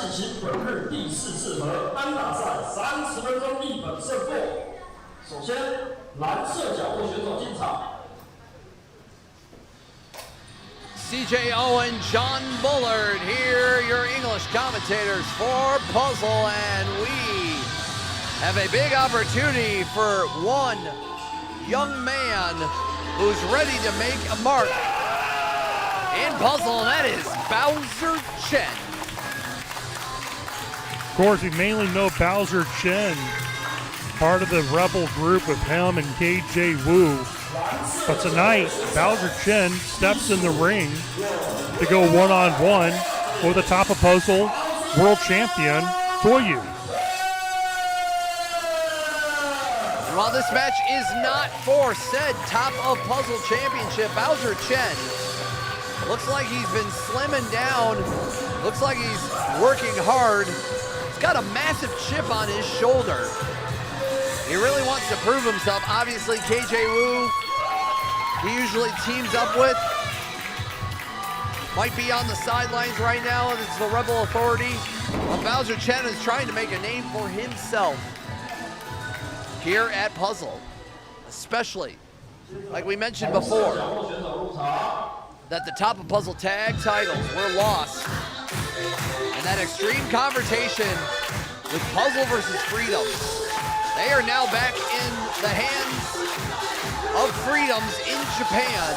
进行本日第四试合单打赛30分钟一本胜负。首先，蓝色角度选手进场。 CJ Owen, John Bullard here, your English commentators for Puzzle, and we have a big opportunity for one young man who's ready to make a mark in Puzzle, and that is BOWSER CHEN. Of course, we mainly know BOWSER CHEN, part of the Rebel group with him and KJ Wu. But tonight, BOWSER CHEN steps in the ring to go one-on-one with the top of puzzle world champion, TAIWAN. While this match is not for said top of puzzle championship, BOWSER CHEN looks like he's been slimming down. Looks like he's working hard. He's got a massive chip on his shoulder. He really wants to prove himself. Obviously, KJ Wu, he usually teams up with, might be on the sidelines right now. It's the Rebel Authority. But BOWSER CHEN is trying to make a name for himself here at Puzzle, especially, like we mentioned before, that the top of puzzle tag titles were lost, and that extreme confrontation with Puzzle versus Freedoms, they are now back in the hands of Freedoms in Japan,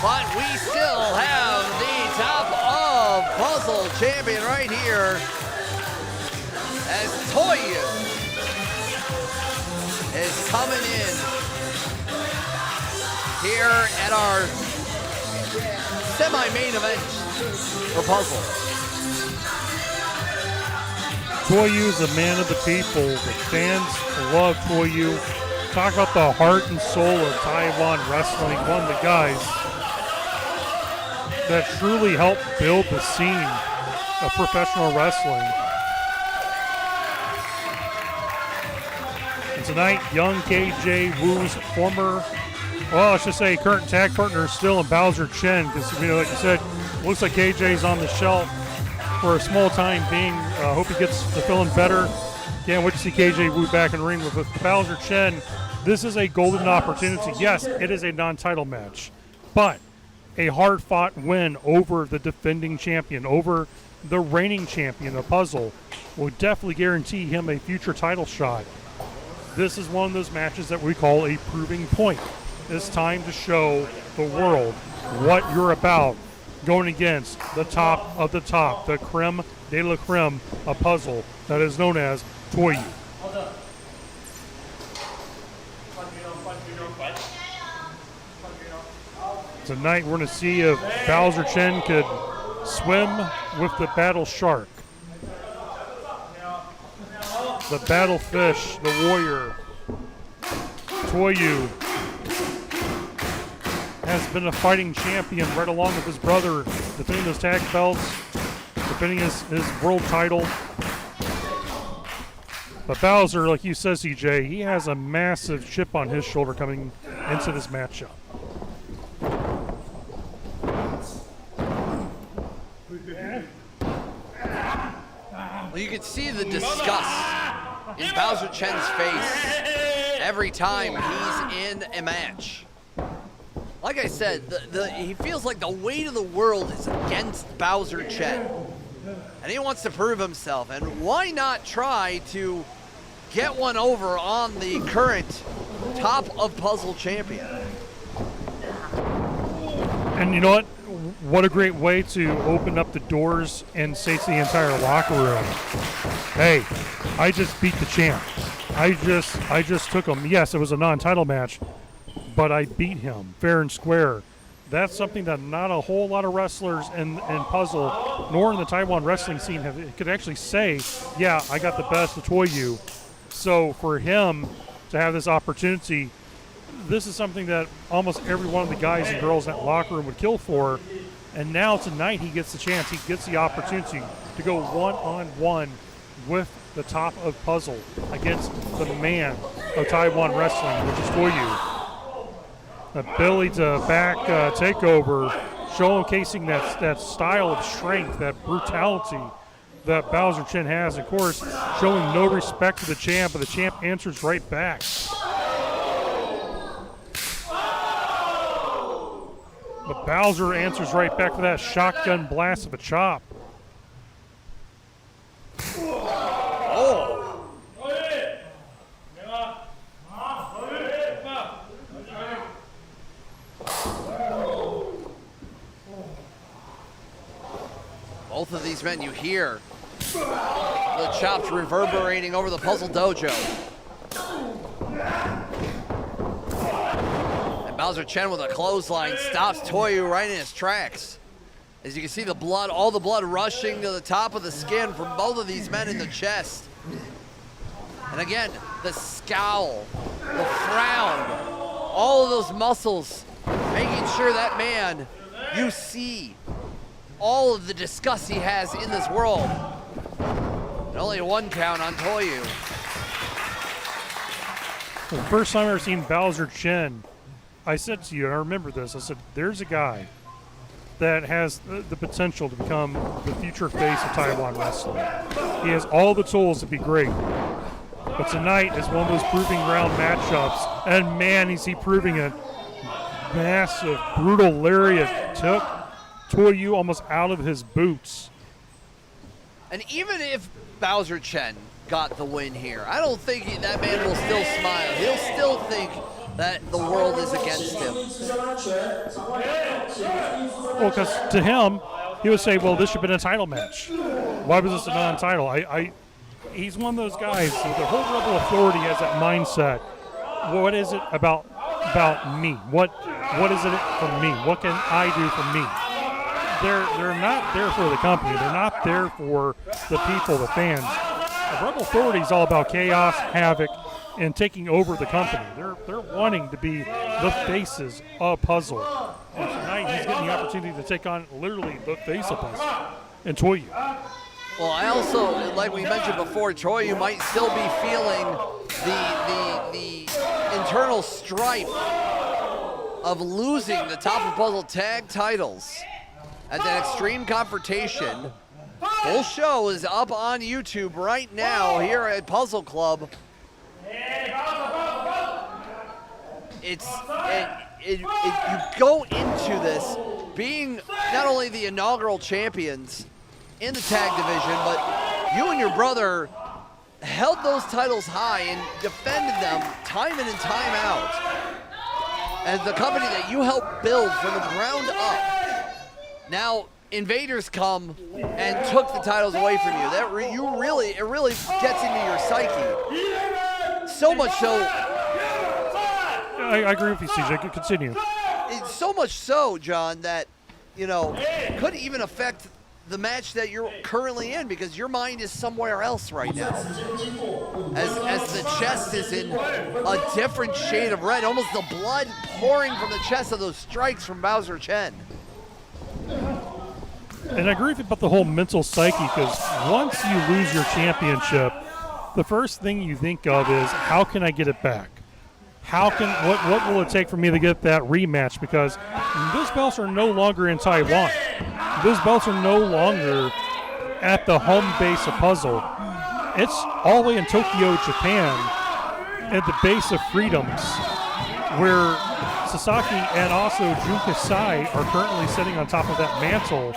but we still have the top of puzzle champion right here as TAIWAN is coming in here at our semi-main event for Puzzle. TAIWAN is a man of the people. The fans love TAIWAN. Talk about the heart and soul of Taiwan wrestling. One of the guys that truly helped build the scene of professional wrestling. And tonight, young KJ Wu's former, well, I should say current tag partner is still in BOWSER CHEN, because, you know, like you said, looks like KJ's on the shelf for a small time being. Hope he gets to feeling better. Can't wait to see KJ Wu back in the ring with BOWSER CHEN. This is a golden opportunity. Yes, it is a non-title match, but a hard-fought win over the defending champion, over the reigning champion of Puzzle, will definitely guarantee him a future title shot. This is one of those matches that we call a proving point. It's time to show the world what you're about, going against the top of the top, the creme de la creme of Puzzle that is known as TAIWAN. Tonight we're going to see if BOWSER CHEN could swim with the battle shark. The battle fish, the warrior. TAIWAN has been a fighting champion right along with his brother, defending his tag belts, defending his world title. But BOWSER, like you said, CJ, he has a massive chip on his shoulder coming into this matchup. Well, you can see the disgust in BOWSER CHEN's face every time he's in a match. Like I said, he feels like the weight of the world is against BOWSER CHEN, and he wants to prove himself. And why not try to get one over on the current top of puzzle champion? And you know what? What a great way to open up the doors and say to the entire locker room, hey, I just beat the champ. I just took him. Yes, it was a non-title match, but I beat him fair and square. That's something that not a whole lot of wrestlers in Puzzle, nor in the Taiwan wrestling scene, could actually say, yeah, I got the best of TAIWAN. So for him to have this opportunity, this is something that almost every one of the guys and girls in that locker room would kill for. And now tonight he gets the chance, he gets the opportunity to go one-on-one with the top of Puzzle against the man of Taiwan wrestling, which is TAIWAN. Ability to back takeover, showcasing that style of strength, that brutality that Bowser Chen has. Of course, showing no respect to the champ, but the champ answers right back. But Bowser answers right back with that shotgun blast of a chop. Oh! Both of these men, you hear the chops reverberating over the Puzzle Dojo. And Bowser Chen with a clothesline stops Toyu right in his tracks. As you can see the blood, all the blood rushing to the top of the skin from both of these men in the chest. And again, the scowl, the frown, all of those muscles, making sure that man, you see all of the disgust he has in this world. And only a 1 count on Toyu. The first time I ever seen Bowser Chen, I said to you, and I remember this, I said, there's a guy that has the potential to become the future face of Taiwan wrestling. He has all the tools to be great. But tonight is one of those proving ground matchups, and man, is he proving it. Massive, brutal lariat took Toyu almost out of his boots. And even if Bowser Chen got the win here, I don't think that man will still smile. He'll still think that the world is against him. Well, because to him, he would say, well, this should have been a title match. Why was this a non-title? He's one of those guys, the whole Rebel Authority has that mindset. What is it about me? What is it for me? What can I do for me? They're not there for the company. They're not there for the people, the fans. The Rebel Authority is all about chaos, havoc, and taking over the company. They're wanting to be the faces of Puzzle. And tonight he's getting the opportunity to take on literally the face of Puzzle and Toyu. Well, I also, like we mentioned before, Toyu might still be feeling the internal strife of losing the Top of Puzzle tag titles at that Extreme Confrontation. Full show is up on YouTube right now here at Puzzle Club. You go into this being not only the inaugural champions in the tag division, but you and your brother held those titles high and defended them time in and time out. As the company that you helped build from the ground up, now invaders come and took the titles away from you. It really gets into your psyche. So much so. I agree with you, CJ. Continue. It's so much so, John, that could even affect the match that you're currently in, because your mind is somewhere else right now. As the chest is in a different shade of red, almost the blood pouring from the chest of those strikes from Bowser Chen. And I agree with you about the whole mental psyche, because once you lose your championship, the first thing you think of is, how can I get it back? What will it take for me to get that rematch? Because those belts are no longer in Taiwan. Those belts are no longer at the home base of Puzzle. It's all the way in Tokyo, Japan, at the base of Freedoms, where Sasaki and also Jun Kasai are currently sitting on top of that mantle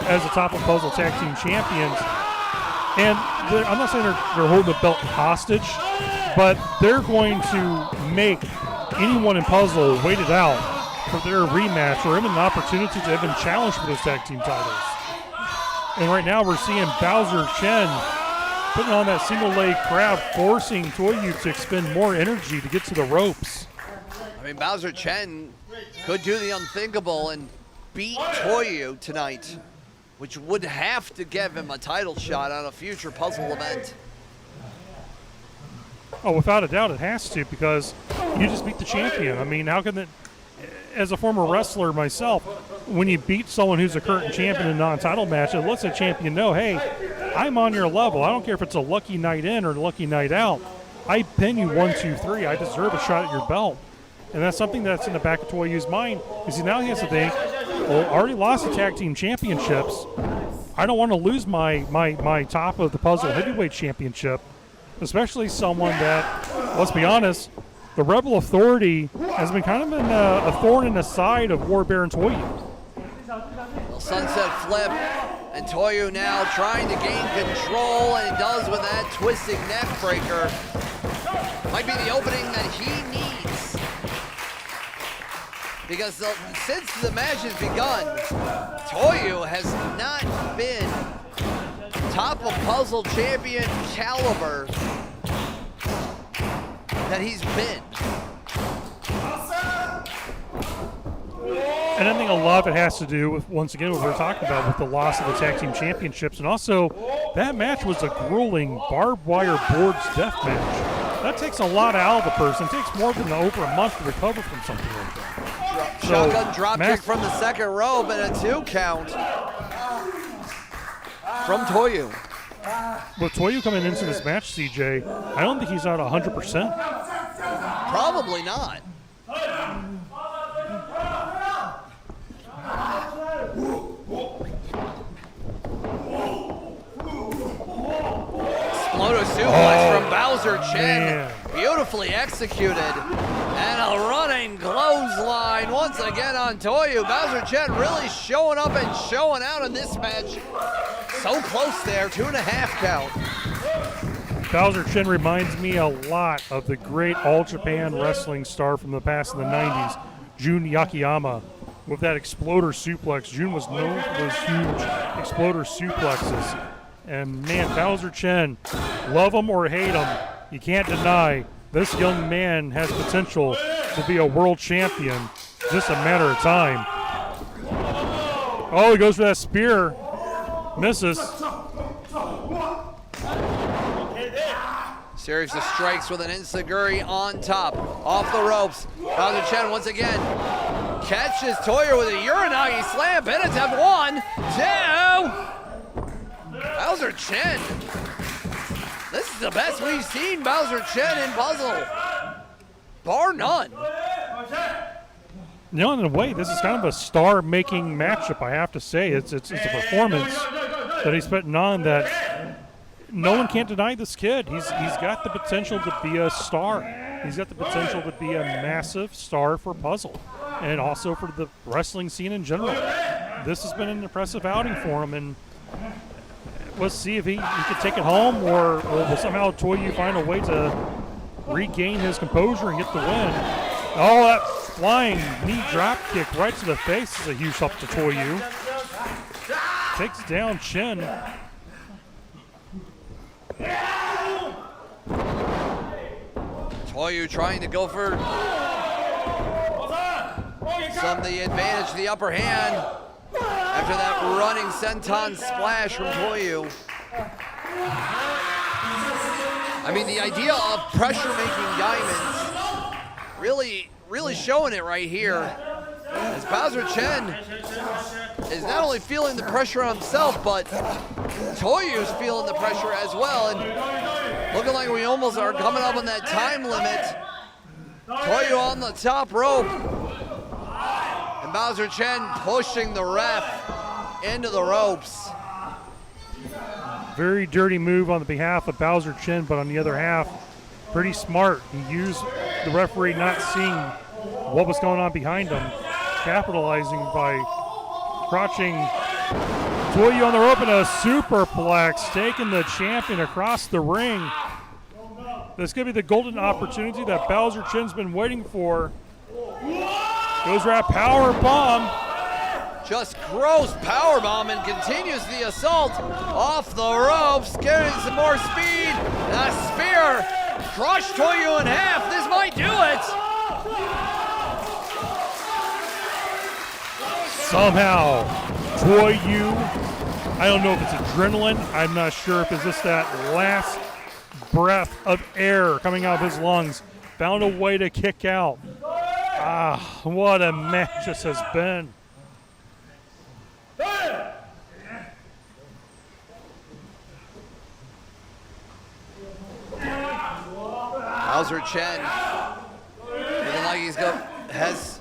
as the Top of Puzzle Tag Team Champions. And I'm not saying they're holding the belt hostage, but they're going to make anyone in Puzzle wait it out for their rematch or even an opportunity to even challenge for those tag team titles. And right now we're seeing Bowser Chen putting on that single leg crab, forcing Toyu to expend more energy to get to the ropes. I mean, Bowser Chen could do the unthinkable and beat Toyu tonight, which would have to give him a title shot on a future Puzzle event. Oh, without a doubt it has to, because you just beat the champion. I mean, how can that, as a former wrestler myself, when you beat someone who's a current champion in a non-title match, it lets a champion know, hey, I'm on your level. I don't care if it's a lucky night in or a lucky night out. I pin you 1, 2, 3. I deserve a shot at your belt. And that's something that's in the back of Toyu's mind, because now he has to think, well, I already lost the tag team championships. I don't want to lose my top of the puzzle heavyweight championship, especially someone that, let's be honest, the Rebel Authority has been kind of a thorn in the side of Warbear and Toyu. Well, sunset flip, and Toyu now trying to gain control, and he does with that twisting neck breaker. Might be the opening that he needs. Because since the match has begun, Toyu has not been top of puzzle champion caliber that he's been. And I think a lot of it has to do with, once again, what we're talking about with the loss of the tag team championships. And also, that match was a grueling barbed wire boards death match. That takes a lot out of the person. It takes more than over a month to recover from something like that. Shotgun drop kick from the second rope and a 2 count from Toyu. With Toyu coming into this match, CJ, I don't think he's at 100%. Probably not. Exploder suplex from BOWSER Chen. Man. Beautifully executed. And a running clothesline once again on Toyu. BOWSER Chen really showing up and showing out in this match. So close there, 2.5 count. BOWSER Chen reminds me a lot of the great All Japan wrestling star from the past in the 90s, Jun Yakiyama, with that exploder suplex. Jun was known for those huge exploder suplexes. And man, BOWSER Chen, love him or hate him, you can't deny this young man has potential to be a world champion. Just a matter of time. Oh, he goes for that spear. Misses. Series of strikes with an enziguri on top. Off the ropes. BOWSER Chen once again catches Toyu with a Uranagi slam. Bennett have 1, 2. BOWSER Chen. This is the best we've seen BOWSER Chen in puzzle. Bar none. You know, in a way, this is kind of a star-making matchup, I have to say. It's a performance that he's putting on that no one can't deny this kid. He's got the potential to be a star. He's got the potential to be a massive star for puzzle and also for the wrestling scene in general. This has been an impressive outing for him, and let's see if he can take it home, or will somehow Toyu find a way to regain his composure and get the win. Oh, that flying knee drop kick right to the face is a huge help to Toyu. Takes down Chen. Toyu trying to go for the advantage, the upper hand, after that running senton splash from Toyu. I mean, the idea of pressure-making diamonds, really showing it right here, as BOWSER Chen is not only feeling the pressure on himself, but Toyu's feeling the pressure as well, and looking like we almost are coming up on that time limit. Toyu on the top rope, and BOWSER Chen pushing the ref into the ropes. Very dirty move on the behalf of BOWSER Chen, but on the other half, pretty smart. He used the referee not seeing what was going on behind him, capitalizing by crouching Toyu on the rope and a superplex, taking the champion across the ring. This could be the golden opportunity that BOWSER Chen's been waiting for. Goes for that power bomb. Just gross powerbomb and continues the assault off the ropes, getting some more speed. A spear, crush Toyu in half. This might do it. Somehow, Toyu, I don't know if it's adrenaline. I'm not sure if it's just that last breath of air coming out of his lungs. Found a way to kick out. Ah, what a match this has been. BOWSER Chen looking like has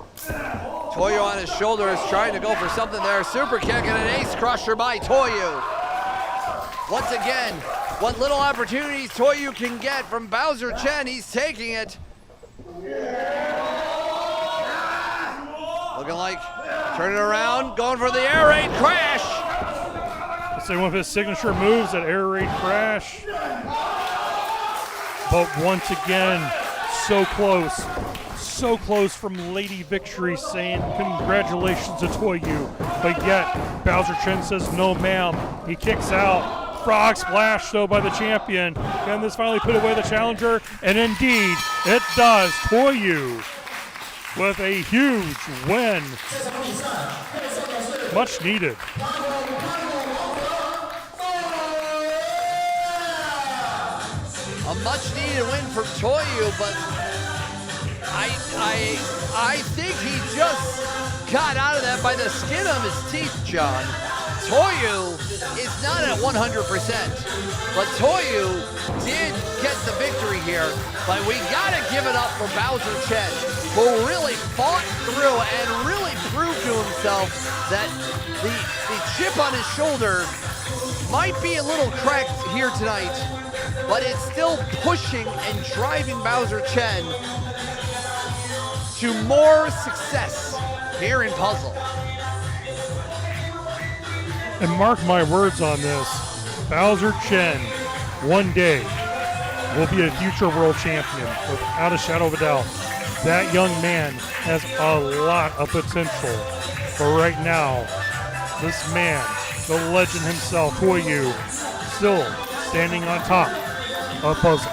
Toyo on his shoulders, trying to go for something there. Super kick and an ace crusher by Toyo. Once again, what little opportunities Toyo can get from BOWSER CHEN, he's taking it. Looking like turning around, going for the air raid crash. Let's say one of his signature moves, that air raid crash. But once again, so close from Lady Victory, saying congratulations to Toyo. But yet, BOWSER CHEN says no ma'am. He kicks out. Frog splash though by the champion. Can this finally put away the challenger? And indeed, it does. Toyo with a huge win. Much needed. A much needed win for Toyo, but I think he just got out of that by the skin of his teeth, John. Toyo is not at 100%, but Toyo did get the victory here. But we gotta give it up for BOWSER CHEN, who really fought through and really proved to himself that the chip on his shoulder might be a little cracked here tonight, but it's still pushing and driving BOWSER CHEN to more success here in Puzzle. And mark my words on this, BOWSER CHEN one day will be a future world champion, without a shadow of a doubt. That young man has a lot of potential. But right now, this man, the legend himself, Toyo, still standing on top of Puzzle.